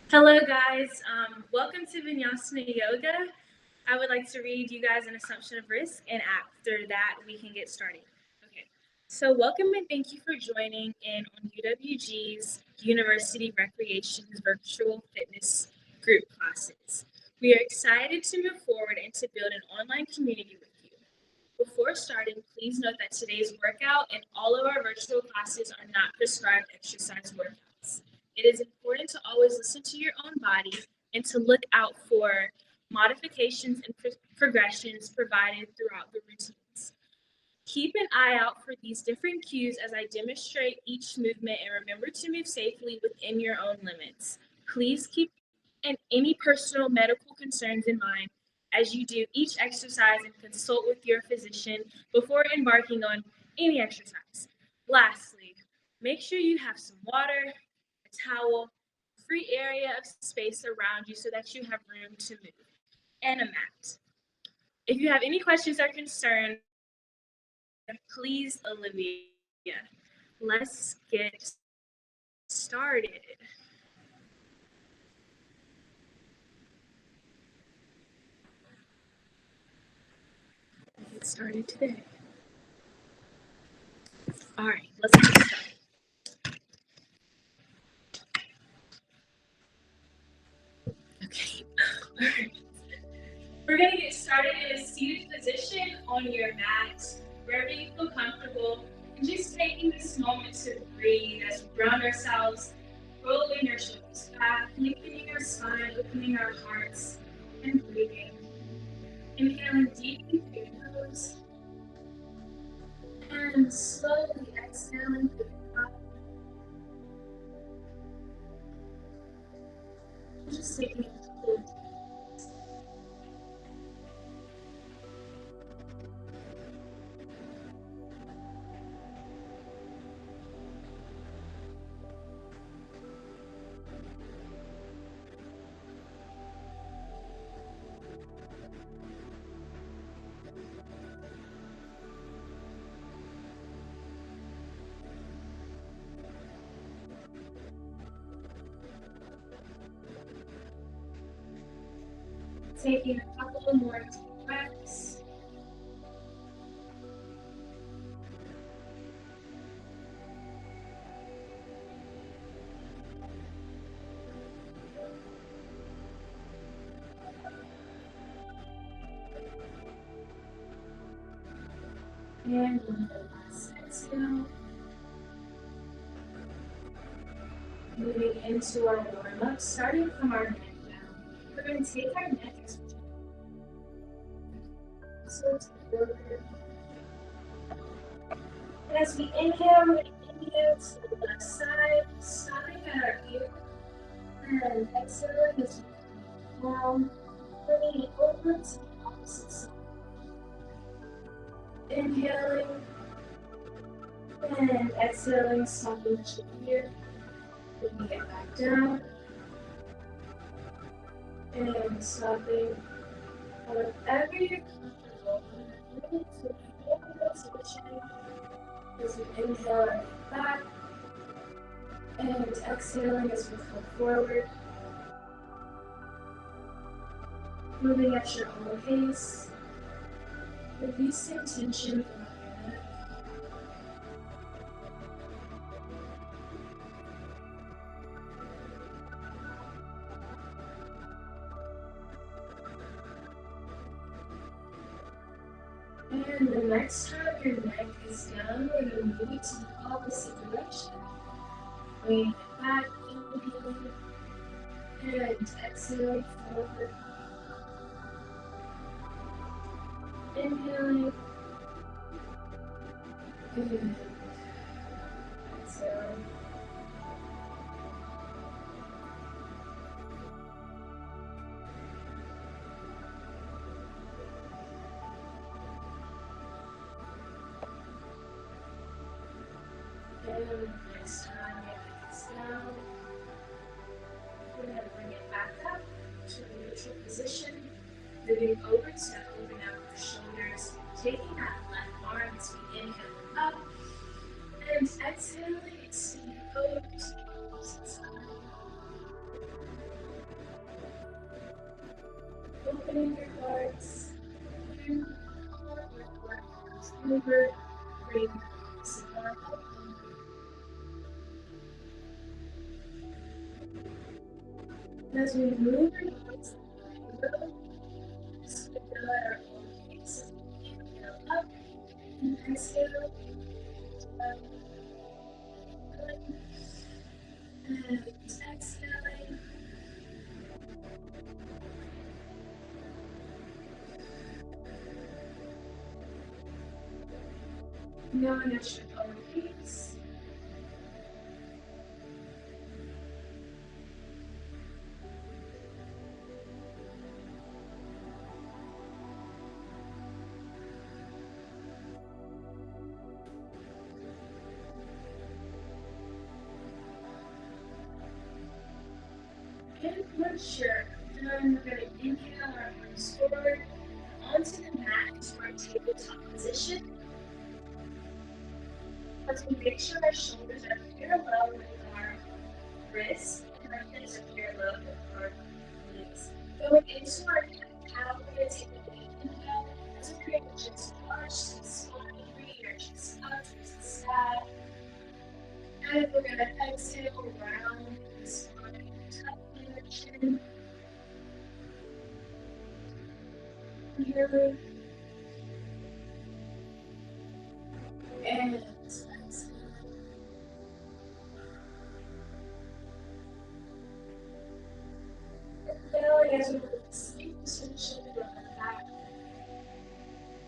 Hello guys, welcome to Vinyasa Yoga. I would like to read you guys an assumption of risk, and after that we can get started. Okay, so welcome and thank you for joining in on UWG's University Recreation's virtual fitness group classes. We are excited to move forward and to build an online community with you. Before starting, please note that today's workout and all of our virtual classes are not prescribed exercise workouts. It is important to always listen to your own body and to look out for modifications and progressions provided throughout the routines. Keep an eye out for these different cues as I demonstrate each movement, and remember to move safely within your own limits. Please keep any personal medical concerns in mind as you do each exercise, and consult with your physician before embarking on any exercise. Lastly, make sure you have some water, a towel, free area of space around you so that you have room to move, and a mat. If you have any questions or concerns, please, Olivia. Let's get started. Get started today. All right, let's get started. Okay. All right. We're going to get started in a seated position on your mat, wherever you feel comfortable, and just taking this moment to breathe as we ground ourselves, rolling your shoulders back, lengthening our spine, opening our hearts, and breathing. Inhaling deeply through your nose, and slowly exhaling through your mouth. Just taking a couple of taking a couple more deep breaths. And with the last exhale, moving into our warm-up, starting from our neck down. We're going to take our neck as we tilt forward. And as we inhale, we're going to inhale to the left side, stopping at our ear, and exhaling as we come down, bringing it over to the opposite side. Inhaling and exhaling, stopping at your ear, bringing it back down, and stopping. Whatever you're comfortable with, really to feel the positioning as we inhale and back, and exhaling as we come forward, moving at your own pace, releasing tension from your neck. And the next time your neck is down, we're going to move it to the opposite direction. Bring it back, inhaling, and exhaling forward. Inhaling, and exhaling. And next time your neck is down, we're going to bring it back up to a neutral position, moving over to open up the shoulders, taking that left arm as we inhale up, and exhaling, extending over to the opposite side. Opening your hearts. And over. Bring support. As we move our bodies, just to fill out our own pace. Inhale up and exhale. Up and exhaling. Going at your own pace. And once you're done, we're going to inhale our arms forward onto the mat to our tabletop position. As we make sure our shoulders are parallel with our wrists and our hips are parallel with our knees. Going into our cat-cow, we're going to take a big inhale as we create a gentle arch to the spine, bringing our chest up towards the sky. And we're going to exhale round the spine, tucking our chin. Inhaling. And exhale. Inhaling as we release, the shoulder on the back.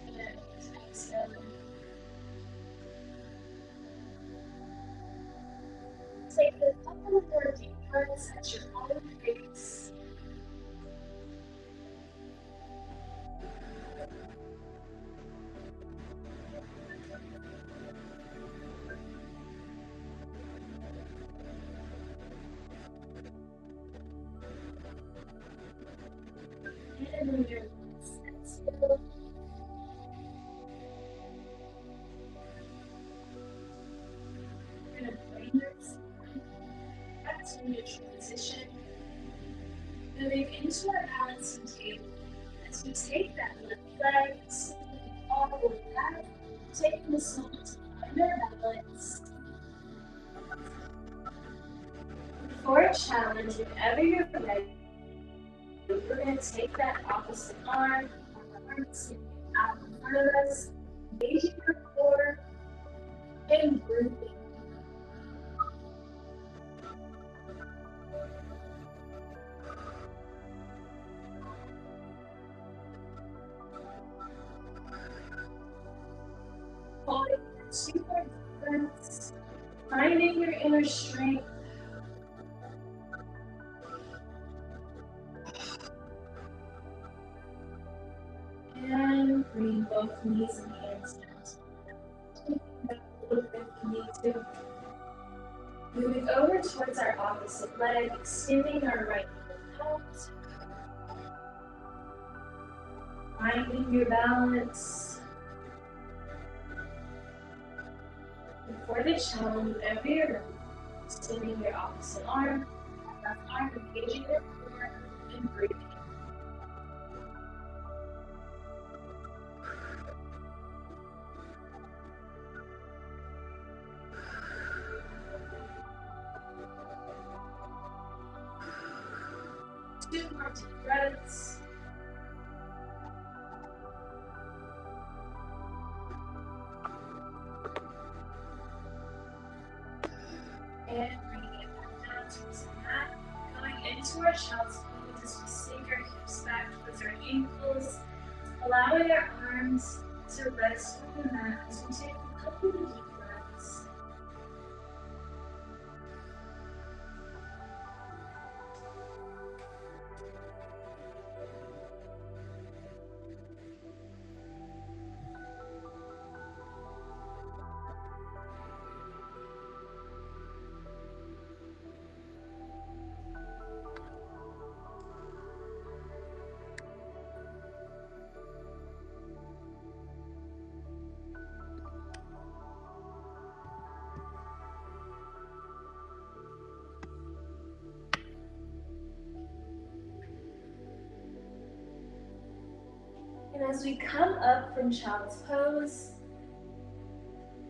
And exhaling. Take a couple of more deep breaths at your own pace. And when you're exhale, we're going to bring your spine back to neutral position. Moving into our balancing table. As we take that left leg, slowly all the way back, taking this moment to find our balance. For a challenge, whenever you're ready, we're going to take that opposite arm, sticking out in front of us, engaging your core, and breathing. Holding for 2 more breaths, finding your inner strength. And bring both knees and hands down. Taking back a little bit if you need to. Moving over towards our opposite leg, extending our right foot out. Finding your balance. And for the challenge, whenever you're ready, extending your opposite arm, left arm engaging your core, and breathing. Two more deep breaths. And bringing it back down towards the mat. Going into our child's pose as we sink our hips back towards our ankles, allowing our arms to rest on the mat as we take a couple of deep breaths. And as we come up from child's pose,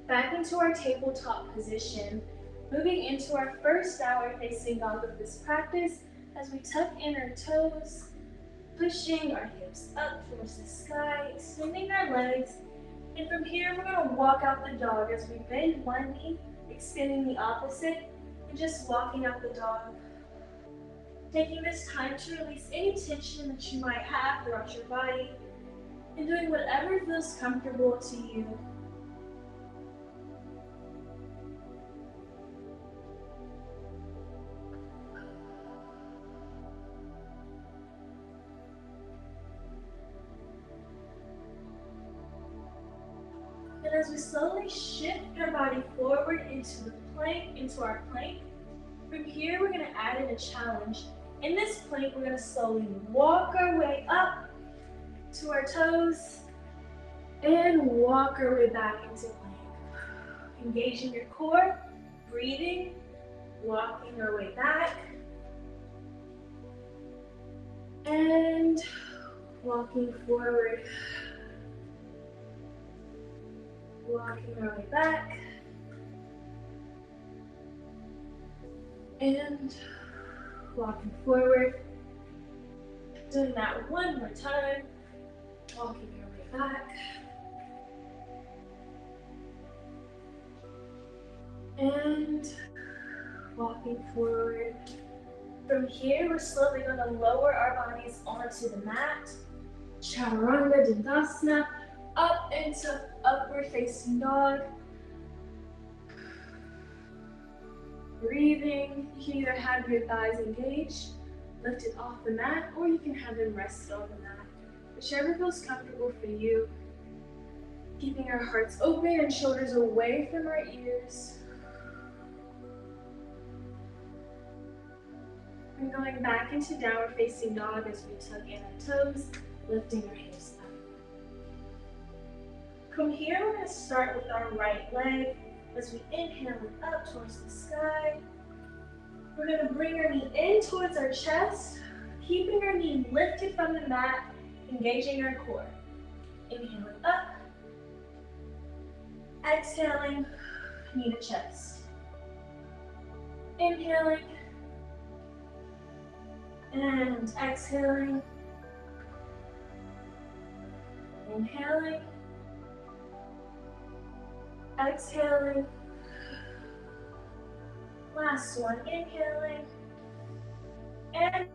back into our tabletop position, moving into our first downward facing dog of this practice as we tuck in our toes, pushing our hips up towards the sky, extending our legs. And from here, we're going to walk out the dog as we bend one knee, extending the opposite, and just walking out the dog. Taking this time to release any tension that you might have throughout your body, and doing whatever feels comfortable to you. And as we slowly shift our body forward into the plank, into our plank, from here we're going to add in a challenge. In this plank, we're going to slowly walk our way up to our toes and walk our way back into plank. Engaging your core, breathing, walking our way back, and walking forward. Walking our way back, and walking forward. Doing that one more time. Walking our way back. And walking forward. From here, we're slowly going to lower our bodies onto the mat. Chaturanga Dandasana. Up into upward facing dog. Breathing. You can either have your thighs engaged, lifted off the mat, or you can have them rested on the mat. Whichever feels comfortable for you. Keeping our hearts open and shoulders away from our ears. And going back into downward facing dog as we tuck in our toes, lifting our hips up. From here, we're going to start with our right leg as we inhale it up towards the sky. We're going to bring our knee in towards our chest, keeping our knee lifted from the mat, engaging our core. Inhaling up, exhaling, knee to chest. Inhaling, and exhaling. Inhaling, exhaling. Last one, inhaling. And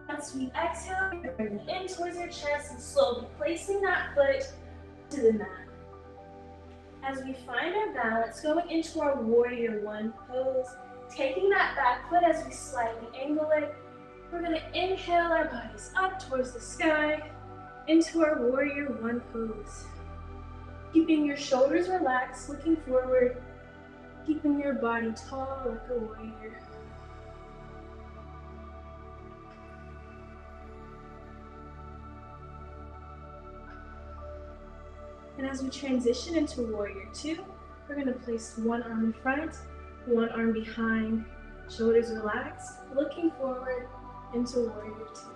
once we exhale, we're bringing it in towards your chest and slowly placing that foot to the mat. As we find our balance, going into our warrior one pose, taking that back foot as we slightly angle it, we're going to inhale our bodies up towards the sky into our warrior one pose. Keeping your shoulders relaxed, looking forward, keeping your body tall like a warrior. And as we transition into warrior two, we're going to place one arm in front, one arm behind, shoulders relaxed, looking forward into warrior two.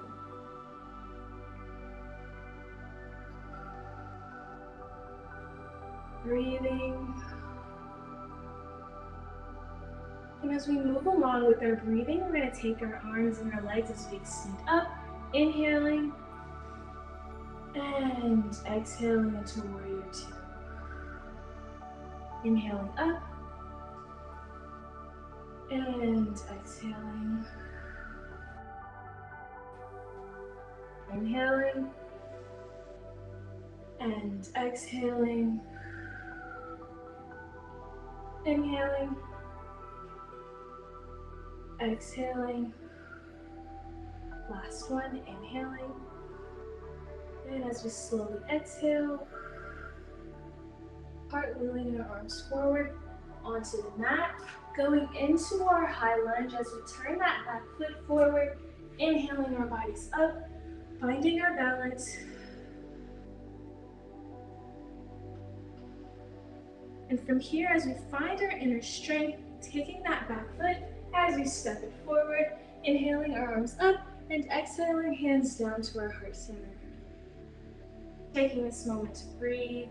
Breathing. And as we move along with our breathing, we're going to take our arms and our legs as we extend up, inhaling, and exhaling into warrior two. Inhaling up, and exhaling. Inhaling, and exhaling. Inhaling, exhaling. Last one, inhaling. And as we slowly exhale, cartwheeling our arms forward onto the mat, going into our high lunge as we turn that back foot forward, inhaling our bodies up, finding our balance. And from here, as we find our inner strength, taking that back foot as we step it forward, inhaling our arms up and exhaling hands down to our heart center. Taking this moment to breathe,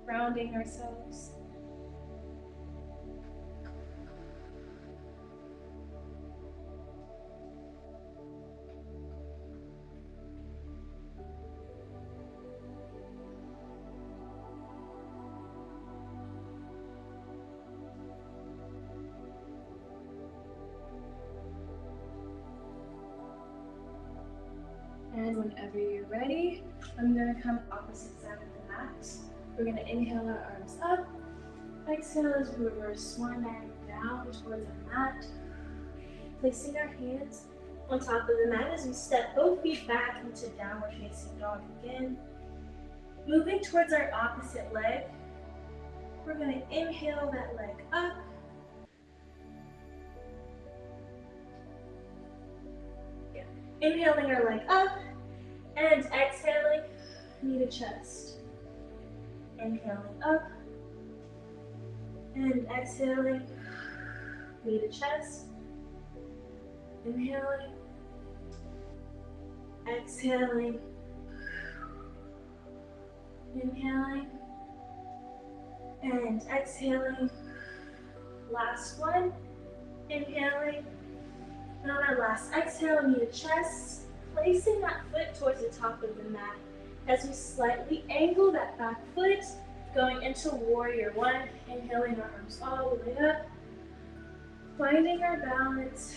grounding ourselves. And whenever you're ready, I'm going to come opposite side of the mat. We're going to inhale our arms up. Exhale as we reverse swan dive down towards our mat. Placing our hands on top of the mat as we step both feet back into downward facing dog again. Moving towards our opposite leg. We're going to inhale that leg up. Inhaling our leg up and exhaling, knee to chest. Inhaling up and exhaling, knee to chest. Inhaling, exhaling, inhaling, and exhaling. Last one, inhaling. And on our last exhale, knee to chest, placing that foot towards the top of the mat as we slightly angle that back foot, going into warrior one, inhaling our arms all the way up, finding our balance,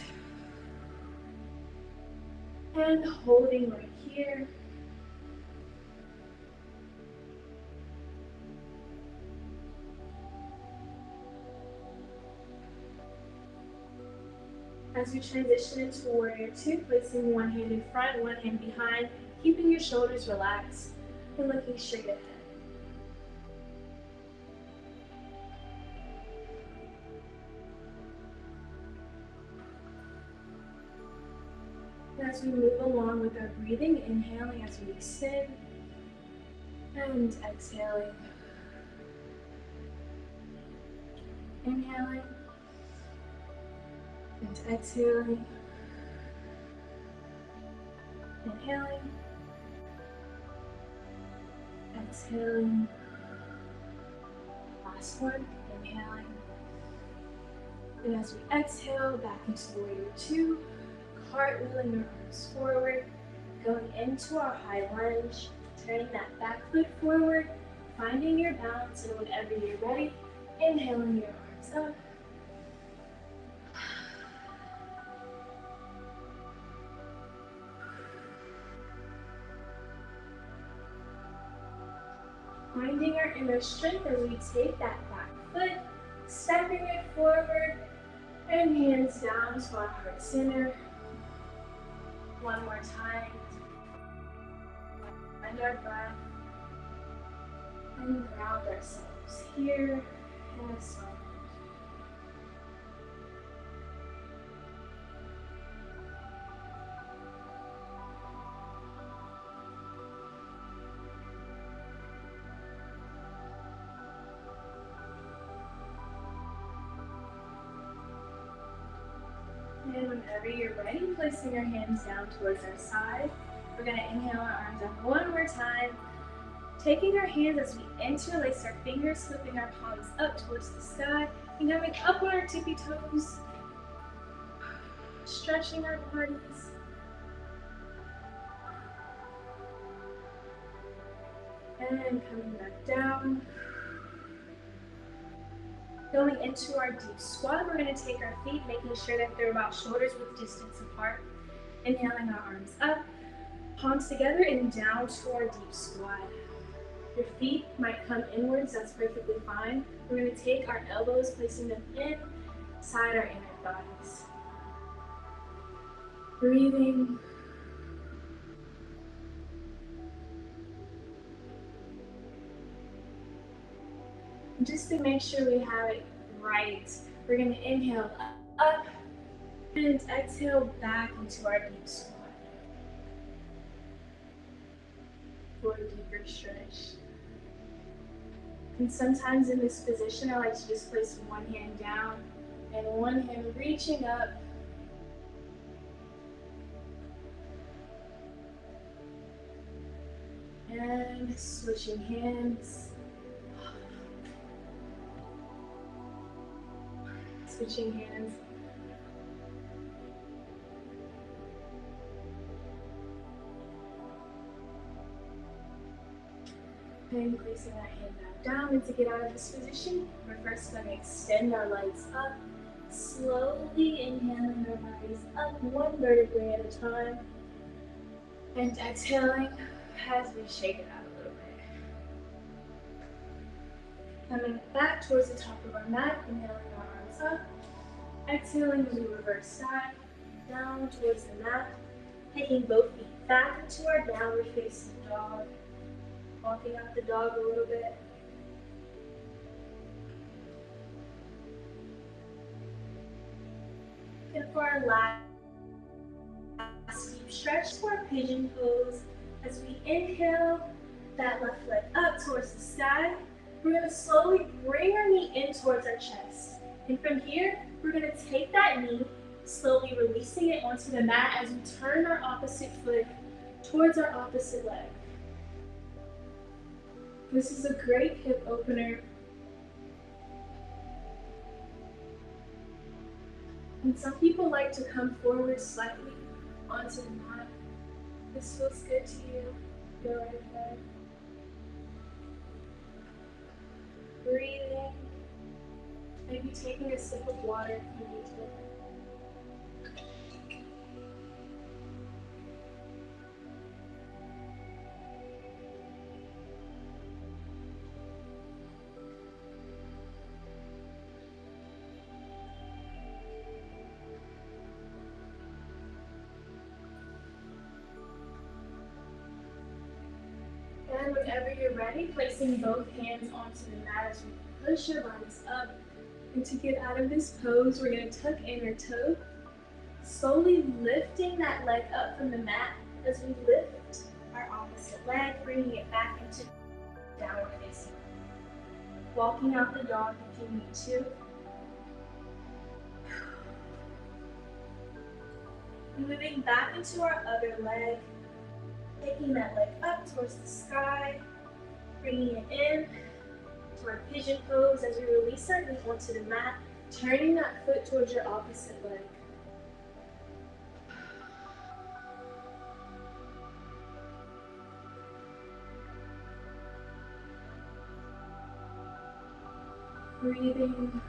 and holding right here. As you transition into warrior two, placing one hand in front, one hand behind, keeping your shoulders relaxed and looking straight ahead. As we move along with our breathing, inhaling as we extend and exhaling. Inhaling and exhaling. Inhaling, exhaling. Last one, inhaling. And as we exhale, back into warrior two, cartwheeling our arms forward, going into our high lunge, turning that back foot forward, finding your balance, and whenever you're ready, inhaling your arms up. Finding our inner strength as we take that back foot, stepping it forward, and hands down to our heart center. One more time. Find our breath and ground ourselves here in this moment. And whenever you're ready, placing your hands down towards our side. We're going to inhale our arms up one more time. Taking our hands as we interlace our fingers, flipping our palms up towards the sky, and coming up on our tippy toes, stretching our bodies. And coming back down. Going into our deep squat, we're going to take our feet, making sure that they're about shoulders width distance apart. Inhaling our arms up, palms together, and down to our deep squat. Your feet might come inwards, that's perfectly fine. We're going to take our elbows, placing them inside our inner thighs. Breathing. And just to make sure we have it right, we're going to inhale up and exhale back into our deep squat for a deeper stretch. And sometimes in this position, I like to just place one hand down and one hand reaching up. And switching hands. Switching hands. And placing that hand back down. And to get out of this position, we're first going to extend our legs up. Slowly inhaling our bodies up one vertebrae at a time. And exhaling as we shake it out a little bit. Coming back towards the top of our mat, inhaling our arms up. Exhaling as we reverse side, down towards the mat. Taking both feet back into our downward facing dog. Walking out the dog a little bit. And for our last deep stretch for our pigeon pose, as we inhale that left leg up towards the sky, we're going to slowly bring our knee in towards our chest. And from here, we're going to take that knee, slowly releasing it onto the mat as we turn our opposite foot towards our opposite leg. This is a great hip opener. And some people like to come forward slightly onto the mat. This feels good to you. Go right ahead. Breathing. Maybe taking a sip of water if you need to. And whenever you're ready, placing both hands onto the mat as we push your bodies up. And to get out of this pose, we're going to tuck in our toe, slowly lifting that leg up from the mat as we lift our opposite leg, bringing it back into downward facing. Walking out the dog if you need to. Moving back into our other leg, taking that leg up towards the sky, bringing it in to our pigeon pose as we release our knee onto the mat, turning that foot towards your opposite leg. Breathing.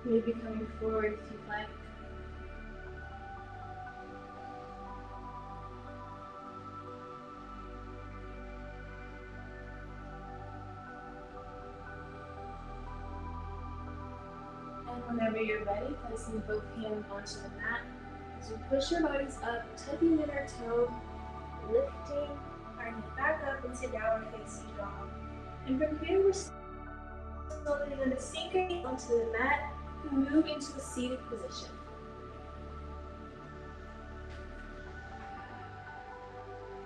Maybe coming forward if you'd like. And whenever you're ready, placing both hands onto the mat. As we push your bodies up, tucking in our toe, lifting our knee back up into downward facing dog. And from here, we're slowly going to sink our knee onto the mat and move into a seated position.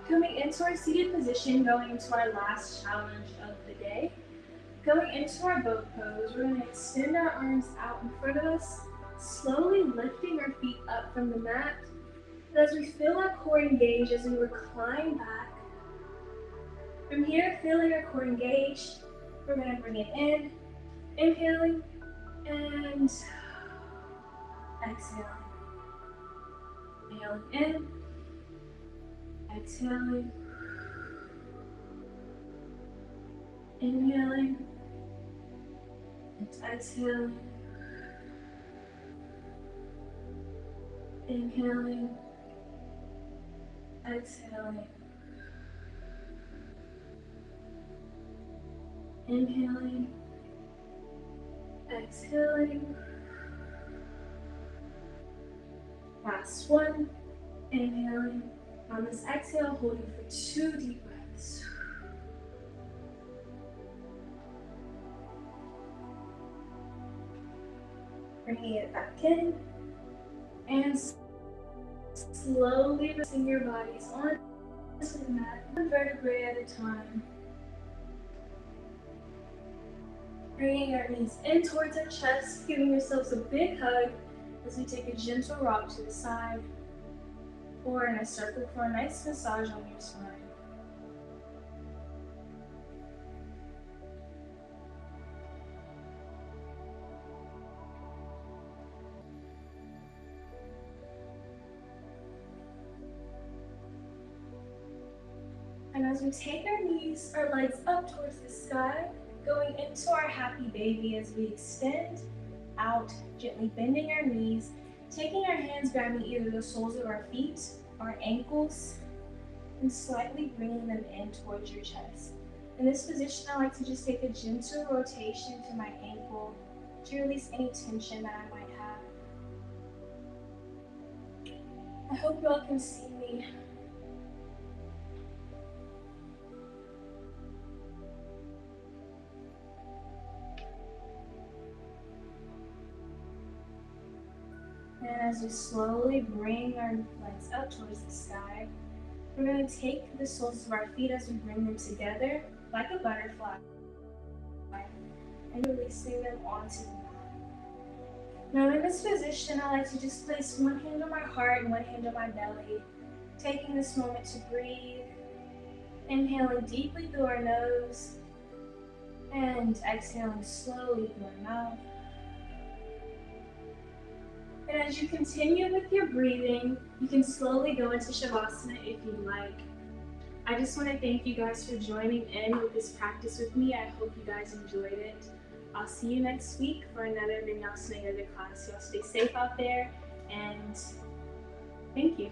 Coming into our seated position, going into our last challenge of the day. Going into our boat pose, we're going to extend our arms out in front of us, slowly lifting our feet up from the mat. And as we feel our core engage as we recline back, from here, feeling our core engage, we're going to bring it in, inhaling, and exhaling. Inhaling in, exhaling, inhaling, and exhaling, inhaling, exhaling, inhaling, exhaling. Last one, inhaling. On this exhale, holding for 2 deep breaths. Bringing it back in and Slowly releasing your bodies onto the mat, one vertebrae at a time. Bringing our knees in towards our chest, giving yourselves a big hug as we take a gentle rock to the side or in a circle for a nice massage on your spine. And as we take our knees, our legs up towards the sky, going into our happy baby as we extend out, gently bending our knees, taking our hands, grabbing either the soles of our feet, our ankles, and slightly bringing them in towards your chest. In this position, I like to just take a gentle rotation to my ankle to release any tension that I might have. I hope you all can see me. And as we slowly bring our legs up towards the sky, we're going to take the soles of our feet as we bring them together like a butterfly and releasing them onto the mat. Now in this position, I like to just place one hand on my heart and one hand on my belly, taking this moment to breathe, inhaling deeply through our nose and exhaling slowly through our mouth. And as you continue with your breathing, you can slowly go into Shavasana if you'd like. I just want to thank you guys for joining in with this practice with me. I hope you guys enjoyed it. I'll see you next week for another Vinyasa Yoga class. Y'all stay safe out there, and thank you.